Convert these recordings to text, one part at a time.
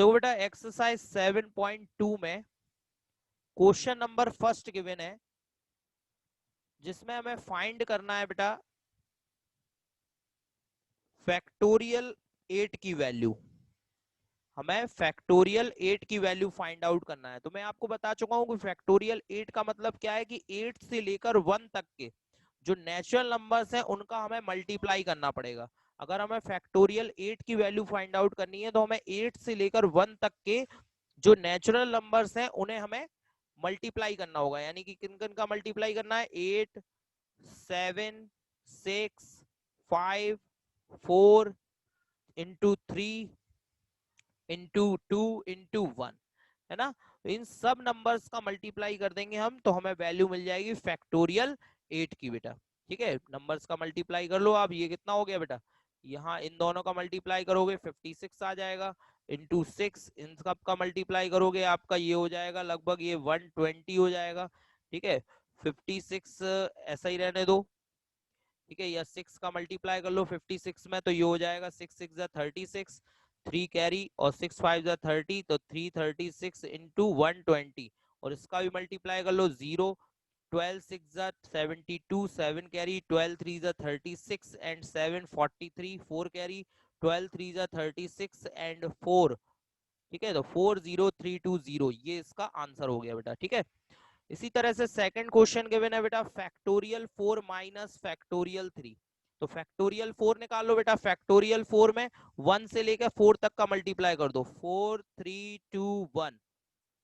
देखो बेटा एक्सरसाइज 7.2 में क्वेश्चन नंबर फर्स्ट गिवन है, जिसमें हमें फाइंड करना है बेटा फैक्टोरियल 8 की वैल्यू। हमें फैक्टोरियल 8 की वैल्यू फाइंड आउट करना है। तो मैं आपको बता चुका हूं कि फैक्टोरियल 8 का मतलब क्या है कि 8 से लेकर 1 तक के जो नेचुरल नंबर्स हैं उनका हमें मल्टीप्लाई करना पड़ेगा। अगर हमें फैक्टोरियल 8 की वैल्यू फाइंड आउट करनी है तो हमें 8 से लेकर 1 तक के जो नेचुरल नंबर्स हैं उन्हें हमें मल्टीप्लाई करना होगा। यानी कि किन किन का मल्टीप्लाई करना है? 8, 7, 6, 5, 4 इंटू 3 इंटू 2 इंटू 1, है ना। तो इन सब नंबर्स का मल्टीप्लाई कर देंगे हम, तो हमें वैल्यू मिल जाएगी फैक्टोरियल 8 की बेटा। ठीक है, नंबर्स का मल्टीप्लाई कर लो आप। ये कितना हो गया बेटा? यहाँ इन दोनों का मल्टीप्लाई करोगे 56 आ जाएगा, इंटू 6 इन सब का मल्टीप्लाई करोगे आपका ये हो जाएगा लगभग ये 120 हो जाएगा। ठीक है, 56 ऐसा ही रहने दो। ठीक है, या 6 का मल्टीप्लाई कर लो 56 में, तो ये हो जाएगा 6 6 जा 36, 3 कैरी और 6 5 जा 30, तो 336 इंटू 120। और इसका भी मल्टीप्लाई कर लो 0, 12 6 जा 72, 7 कैरी, 12 3 जा 36 एंड 7 43, 4 कैरी, 12 3 जा 36 एंड 4। ठीक है, तो 40320 ये इसका आंसर हो गया बेटा। ठीक है, इसी तरह से सेकंड क्वेश्चन गिवन है बेटा फैक्टोरियल 4 माइनस फैक्टोरियल 3। तो फैक्टोरियल 4 निकाल लो बेटा। फैक्टोरियल 4 में 1 से लेकर 4 तक का मल्टीप्लाई कर दो, 4 3 2 1।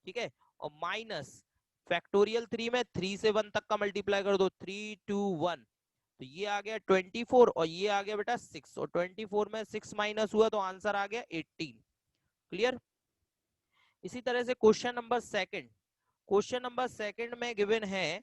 ठीक है, और माइनस फैक्टोरियल 3 में 3 से 1 तक का मल्टीप्लाई कर दो, 3 2 1। तो ये आ गया 24 और ये आ गया बेटा 6, और 24 में 6 माइनस हुआ तो आंसर आ गया 18। क्लियर। इसी तरह से क्वेश्चन नंबर सेकंड में गिवन है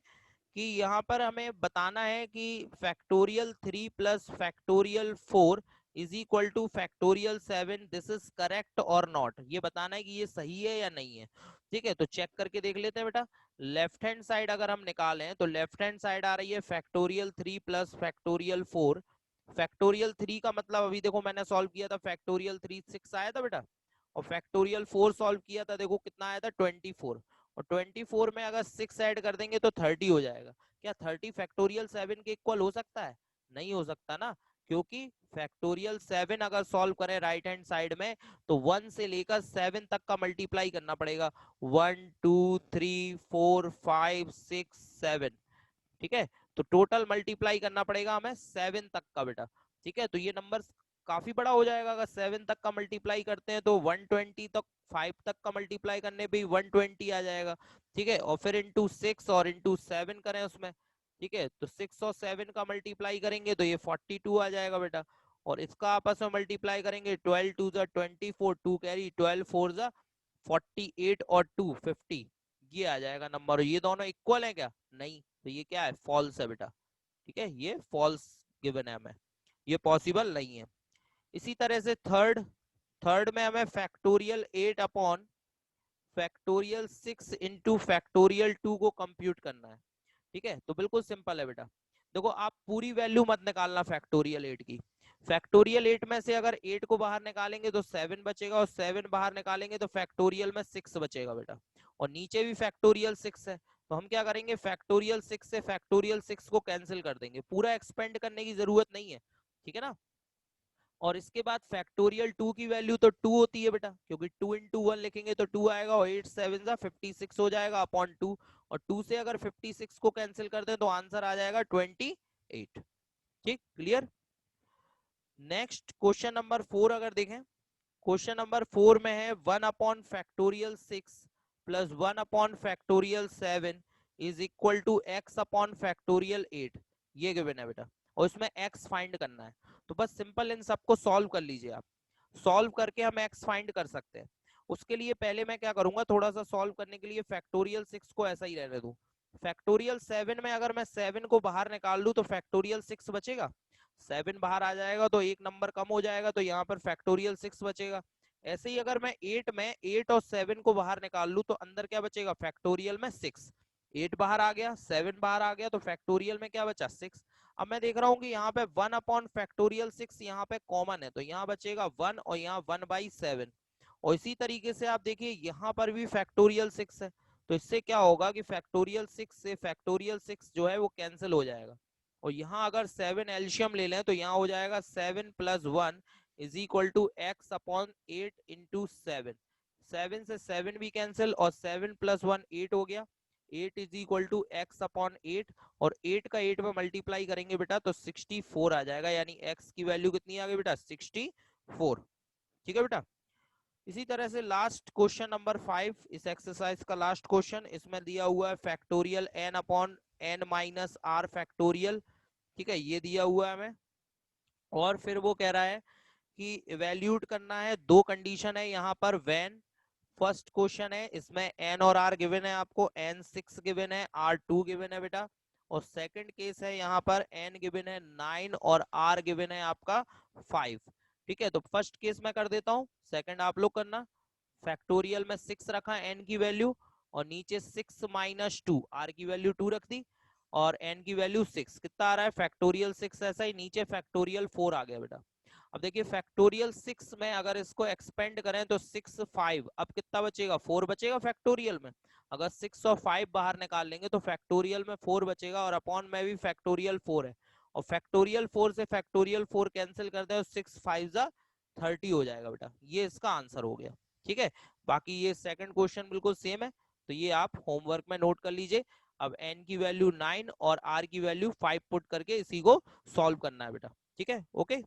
कि यहाँ पर हमें बताना है कि factorial 3 plus factorial 4 is equal two factorial 7, this is correct और नॉट। ये बताना है कि ये सही है या नहीं है। ठीक है, तो चेक करके देख लेते हैं बेटा। लेफ्ट हैंड साइड अगर हम निकालें तो लेफ्ट हैंड साइड आ रही है फैक्टोरियल 3 प्लस फैक्टोरियल 4। फैक्टोरियल 3 का मतलब अभी देखो मैंने सॉल्व किया था, फैक्टोरियल 3 6 आया था बेटा, और फैक्टोरियल 4 सॉल्व किया था, देखो कितना आया था 24। और 24 में अगर 6 ऐड कर देंगे तो 30 हो जाएगा। क्या 30 फैक्टोरियल 7 के इक्वल हो सकता है? नहीं हो सकता ना, क्योंकि फैक्टोरियल 7 अगर सॉल्व करें राइट हैंड साइड में तो 1 से लेकर 7 तक का मल्टीप्लाई करना पड़ेगा, 1 2 3 4 5 6 7। ठीक है, तो टोटल मल्टीप्लाई करना पड़ेगा हमें 7 तक का बेटा। ठीक है, तो ये नंबर काफी बड़ा हो जाएगा। अगर 7 तक का मल्टीप्लाई करते हैं तो 120 तक, 5 तक का मल्टीप्लाई करने पे 120 आ जाएगा। ठीक है, और फिर इंटू 6 और इंटू 7 करें उसमें। ठीक है, तो 6 और 7 का मल्टीप्लाई करेंगे तो ये 42 आ जाएगा बेटा। और इसका आपस में मल्टीप्लाई करेंगे, 12 2 जा 24, 2 कैरी, 12 4 जा 48 और 2 50, ये आ जाएगा नंबर। ये दोनों इक्वल है क्या? नहीं, तो ये क्या है? फॉल्स है बेटा। ठीक है, ये फॉल्स गिवन है हमें, ये पॉसिबल नहीं है। इसी तरह से थर्ड थर्ड में हमें factorial 8 upon factorial 6 into factorial 2 को कंप्यूट करना है। ठीक है, तो बिल्कुल सिंपल है बेटा। देखो आप पूरी वैल्यू मत निकालना फैक्टोरियल 8 की। फैक्टोरियल 8 में से अगर 8 को बाहर निकालेंगे तो 7 बचेगा, और 7 बाहर निकालेंगे तो फैक्टोरियल में 6 बचेगा बेटा। और नीचे भी फैक्टोरियल 6 है, तो हम क्या करेंगे? फैक्टोरियल 6 से फैक्टोरियल 6 को कैंसिल कर देंगे, पूरा एक्सपेंड करने की जरूरत नहीं है। ठीक है ना। और इसके बाद फैक्टोरियल 2 की वैल्यू तो 2 होती है बेटा, क्योंकि 2 इंटू 1 लिखेंगे तो 2 आएगा, और 8 7 जा 56 हो जाएगा अपॉन 2। और 2 से अगर 56 को कैंसिल कर दें तो आंसर आ जाएगा 28। ठीक, क्लियर। नेक्स्ट क्वेश्चन नंबर 4 अगर देखें, क्वेश्चन नंबर 4 में है 1 upon factorial 6 plus 1 upon factorial 7 is equal to x upon factorial 8। ये गिवन है बेटा, और इसमें x फाइंड करना है। तो बस सिंपल इन सबको सॉल्व कर लीजिए आप। सॉल्व करके हम x फाइंड कर सकते हैं। उसके लिए पहले मैं क्या करूंगा, थोड़ा सा सॉल्व करने के लिए फैक्टोरियल 6 को ऐसा ही रहने दूं। फैक्टोरियल 7 में अगर मैं 7 को बाहर निकाल दूं तो फैक्टोरियल 6 बचेगा। 7 बाहर आ जाएगा तो एक नंबर कम हो जाएगा, तो यहाँ पर फैक्टोरियल 6 बचेगा। ऐसे ही अगर मैं 8 और 7 को बाहर निकाल लूं तो अंदर क्या बचेगा? फैक्टोरियल में 6। 8 बाहर आ गया, 7 बाहर आ गया, तो फैक्टोरियल में क्या बचा? 6। अब मैं देख रहा हूँ कि यहाँ पे 1 अपॉन फैक्टोरियल 6 यहाँ पे कॉमन है, तो यहाँ बचेगा 1 और यहाँ 1/7। और इसी तरीके से आप देखिए यहाँ पर भी फैक्टोरियल 6 है, तो इससे क्या होगा कि फैक्टोरियल 6 से फैक्टोरियल 6 जो है वो कैंसिल हो जाएगा। और यहाँ अगर 7 एल्शियम ले लें तो यहाँ हो जाएगा 7 + 1 is equal to x upon 8 into 7। 7 से 7 भी कैंसिल और 7 + 1 8 हो गया, 8 is equal to x upon 8, और 8 का 8 में मल्टीप्लाई करेंगे बेटा तो 64 आ जाएगा, यानी x की वैल्यू कितनी आ गई बेटा 64। ठीक है बेटा। इसी तरह से लास्ट क्वेश्चन नंबर 5, इस एक्सरसाइज का लास्ट क्वेश्चन, इसमें दिया हुआ है factorial n upon n minus r factorial. ठीक है, ये दिया हुआ है हमें, और फिर वो कह रहा है कि इवेल्यूट करना है। दो कंडीशन है यहाँ पर व्हेन, फर्स्ट क्वेश्चन है इसमें n और r गिवन है आपको, n 6 गिवन है, r 2 गिवन है बेटा। और सेकंड केस है यहाँ पर n गिवन है 9 और r गिवन है आपका 5। ठीक है, तो फर्स्ट केस मैं कर देता हूँ, सेकंड आप लोग करना। फैक्टोरियल में 6 रखा n की वैल्यू, और नीचे 6 माइनस 2, r की वैल्यू 2 रख दी, और n की वैल्यू 6, कितना आ रहा है फैक्टोरियल 6, ऐसा ही नीचे फैक्टोरियल 4 आ गया बेटा। अब देखिए फैक्टोरियल 6 में अगर इसको एक्सपेंड करें तो 6 5, अब कितना बचेगा 4 बचेगा फैक्टोरियल में। अगर 6 और 5 बाहर निकाल लेंगे तो फैक्टोरियल में 4 बचेगा, और अपॉन में भी फैक्टोरियल 4 है, और फैक्टोरियल 4 से फैक्टोरियल 4 कैंसिल कर दे, 6 5 जा 30 हो जाएगा बेटा। ये इसका आंसर हो गया। ठीक है, बाकी ये सेकंड क्वेश्चन बिल्कुल सेम है, तो ये आप होमवर्क में नोट कर लीजिए। अब n की वैल्यू 9 और r की वैल्यू 5 पुट करके इसी को सॉल्व करना है बेटा। ठीक है, ओके।